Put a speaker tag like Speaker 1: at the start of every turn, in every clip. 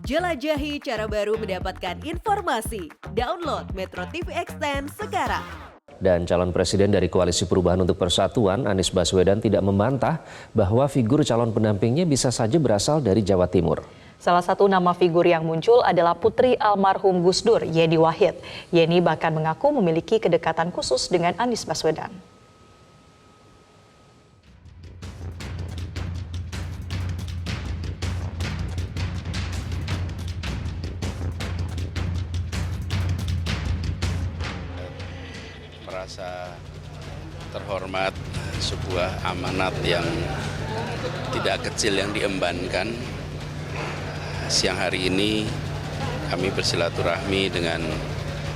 Speaker 1: Jelajahi cara baru mendapatkan informasi. Download Metro TV Extend sekarang.
Speaker 2: Dan calon presiden dari Koalisi Perubahan untuk Persatuan, Anies Baswedan, tidak membantah bahwa figur calon pendampingnya bisa saja berasal dari Jawa Timur.
Speaker 3: Salah satu nama figur yang muncul adalah putri almarhum Gus Dur, Yeni Wahid. Yeni bahkan mengaku memiliki kedekatan khusus dengan Anies Baswedan.
Speaker 4: Merasa terhormat, sebuah amanat yang tidak kecil yang diembankan. Siang hari ini kami bersilaturahmi dengan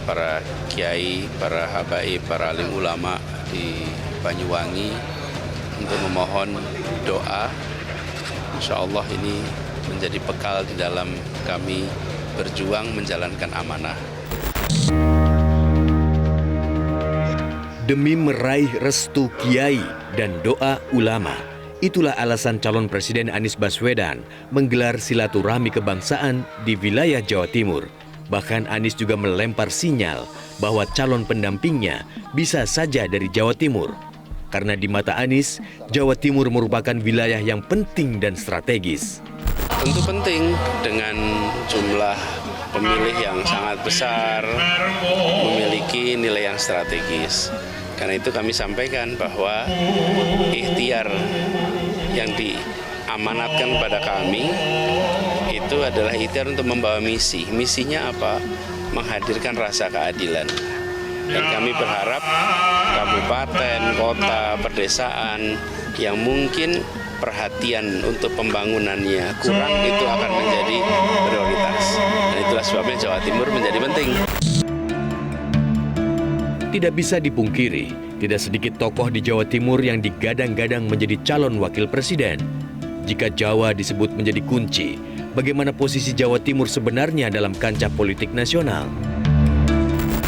Speaker 4: para kiai, para habaib, para alim ulama di Banyuwangi untuk memohon doa. Insya Allah ini menjadi bekal di dalam kami berjuang menjalankan amanah.
Speaker 5: Demi meraih restu kiai dan doa ulama, itulah alasan calon presiden Anies Baswedan menggelar silaturahmi kebangsaan di wilayah Jawa Timur. Bahkan Anies juga melempar sinyal bahwa calon pendampingnya bisa saja dari Jawa Timur. Karena di mata Anies, Jawa Timur merupakan wilayah yang penting dan strategis.
Speaker 4: Tentu penting dengan jumlah pemilih yang sangat besar, memiliki nilai yang strategis. Karena itu kami sampaikan bahwa ikhtiar yang diamanatkan pada kami itu adalah ikhtiar untuk membawa misi. Misinya apa? Menghadirkan rasa keadilan. Dan kami berharap kabupaten, kota, perdesaan yang mungkin perhatian untuk pembangunannya kurang itu akan menjadi prioritas. Dan itulah sebabnya Jawa Timur menjadi penting.
Speaker 5: Tidak bisa dipungkiri, tidak sedikit tokoh di Jawa Timur yang digadang-gadang menjadi calon wakil presiden. Jika Jawa disebut menjadi kunci, bagaimana posisi Jawa Timur sebenarnya dalam kancah politik nasional?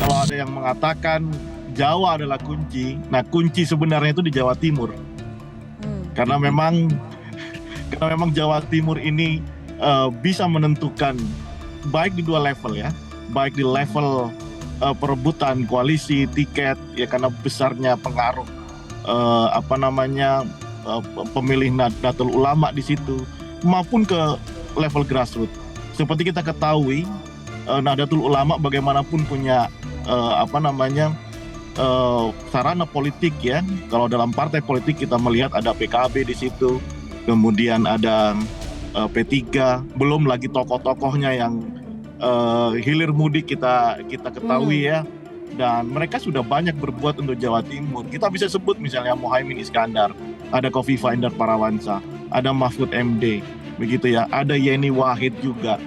Speaker 6: Kalau ada yang mengatakan Jawa adalah kunci, nah kunci sebenarnya itu di Jawa Timur. Karena memang Jawa Timur ini bisa menentukan baik di dua level ya, baik di level perebutan koalisi tiket ya karena besarnya pengaruh pemilih Nahdlatul Ulama di situ maupun ke level grassroots. Seperti kita ketahui Nahdlatul Ulama bagaimanapun punya sarana politik ya. Kalau dalam partai politik kita melihat ada PKB di situ, kemudian ada P3, belum lagi tokoh-tokohnya yang hilir mudik kita ketahui ya, dan mereka sudah banyak berbuat untuk Jawa Timur. Kita bisa sebut misalnya Muhaimin Iskandar, ada Kofifa Indar Parawansa, ada Mahfud MD, begitu ya, ada Yeni Wahid juga.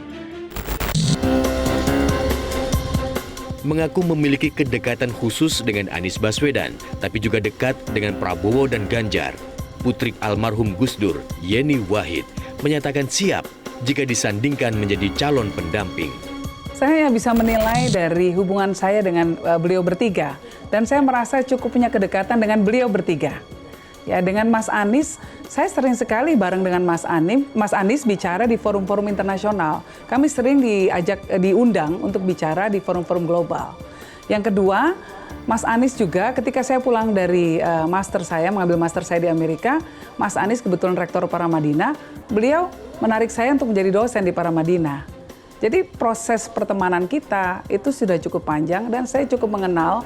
Speaker 5: Mengaku memiliki kedekatan khusus dengan Anies Baswedan, tapi juga dekat dengan Prabowo dan Ganjar. Putri almarhum Gus Dur, Yeni Wahid, menyatakan siap jika disandingkan menjadi calon pendamping.
Speaker 7: Saya bisa menilai dari hubungan saya dengan beliau bertiga, dan saya merasa cukup punya kedekatan dengan beliau bertiga. Ya, dengan Mas Anies, saya sering sekali bareng dengan Mas Anies bicara di forum-forum internasional. Kami sering diundang untuk bicara di forum-forum global. Yang kedua, Mas Anies juga ketika saya pulang dari mengambil master saya di Amerika, Mas Anies kebetulan rektor Paramadina, beliau menarik saya untuk menjadi dosen di Paramadina. Jadi proses pertemanan kita itu sudah cukup panjang dan saya cukup mengenal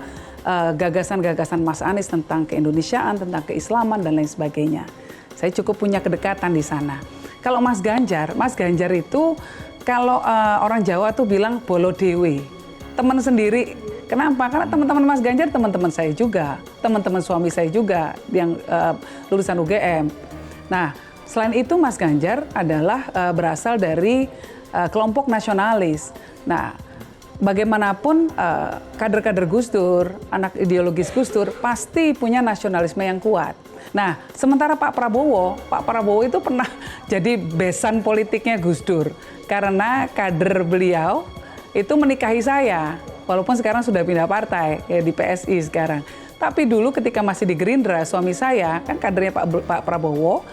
Speaker 7: gagasan-gagasan Mas Anies tentang keindonesiaan, tentang keislaman dan lain sebagainya. Saya cukup punya kedekatan di sana. Kalau Mas Ganjar itu kalau orang Jawa tuh bilang bolo dewe, teman sendiri. Kenapa? Karena teman-teman Mas Ganjar teman-teman saya juga, teman-teman suami saya juga yang lulusan UGM. Nah, selain itu Mas Ganjar adalah berasal dari kelompok nasionalis. Nah, bagaimanapun kader-kader Gus Dur, anak ideologis Gus Dur pasti punya nasionalisme yang kuat. Nah, sementara Pak Prabowo itu pernah jadi besan politiknya Gus Dur karena kader beliau itu menikahi saya. Walaupun sekarang sudah pindah partai ya di PSI sekarang. Tapi dulu ketika masih di Gerindra, suami saya kan kadernya Pak Prabowo,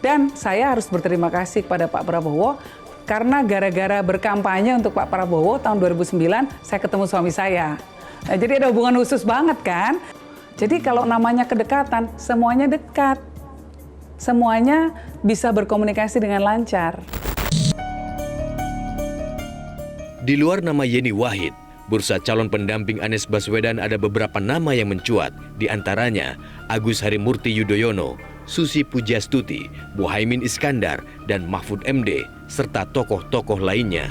Speaker 7: dan saya harus berterima kasih kepada Pak Prabowo Karena gara-gara berkampanye untuk Pak Prabowo tahun 2009, saya ketemu suami saya. Nah, jadi ada hubungan khusus banget kan. Jadi kalau namanya kedekatan, semuanya dekat. Semuanya bisa berkomunikasi dengan lancar.
Speaker 5: Di luar nama Yeni Wahid, bursa calon pendamping Anies Baswedan ada beberapa nama yang mencuat, di antaranya Agus Harimurti Yudhoyono, Susi Pujastuti, Muhaimin Iskandar, dan Mahfud MD, serta tokoh-tokoh lainnya.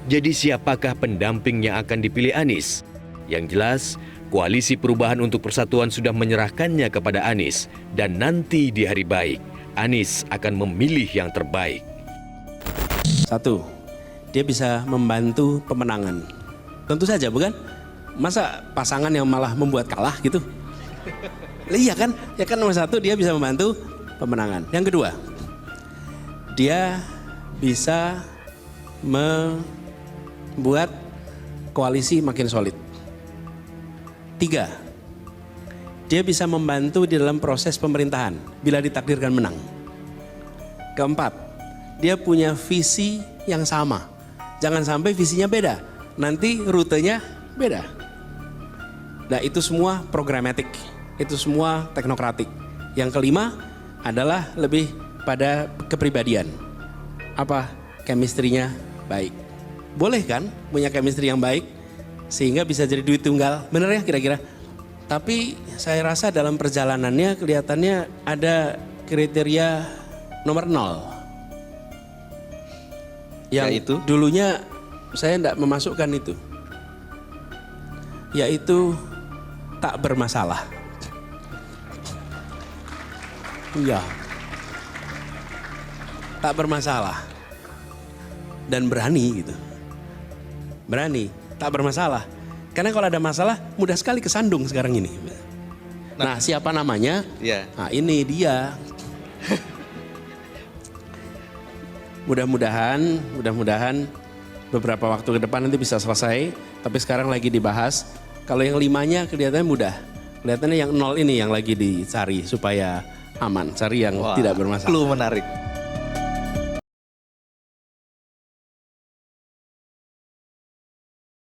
Speaker 5: Jadi siapakah pendamping yang akan dipilih Anies? Yang jelas, Koalisi Perubahan untuk Persatuan sudah menyerahkannya kepada Anies, dan nanti di hari baik, Anies akan memilih yang terbaik.
Speaker 8: 1. Dia bisa membantu pemenangan. Tentu saja, bukan? Masa pasangan yang malah membuat kalah gitu? Iya kan? Ya kan nomor 1 dia bisa membantu pemenangan. Yang kedua, dia bisa membuat koalisi makin solid. 3. Dia bisa membantu di dalam proses pemerintahan bila ditakdirkan menang. Keempat, dia punya visi yang sama. Jangan sampai visinya beda, nanti rutenya beda. Nah itu semua programatik, itu semua teknokratik. Yang kelima adalah lebih pada kepribadian. Apa? Chemistry-nya baik. Boleh kan punya chemistry yang baik sehingga bisa jadi duit tunggal, bener ya kira-kira? Tapi saya rasa dalam perjalanannya kelihatannya ada kriteria nomor 0. Yang itu dulunya saya tidak memasukkan itu, yaitu tak bermasalah. Iya, tak bermasalah dan berani gitu, berani tak bermasalah. Karena kalau ada masalah mudah sekali kesandung sekarang ini. Nah siapa namanya? Ya. Nah ini dia. Mudah-mudahan beberapa waktu ke depan nanti bisa selesai. Tapi sekarang lagi dibahas. Kalau yang 5-nya kelihatannya mudah. Kelihatannya yang 0 ini yang lagi dicari supaya aman. Cari yang tidak bermasalah.
Speaker 9: Clue menarik.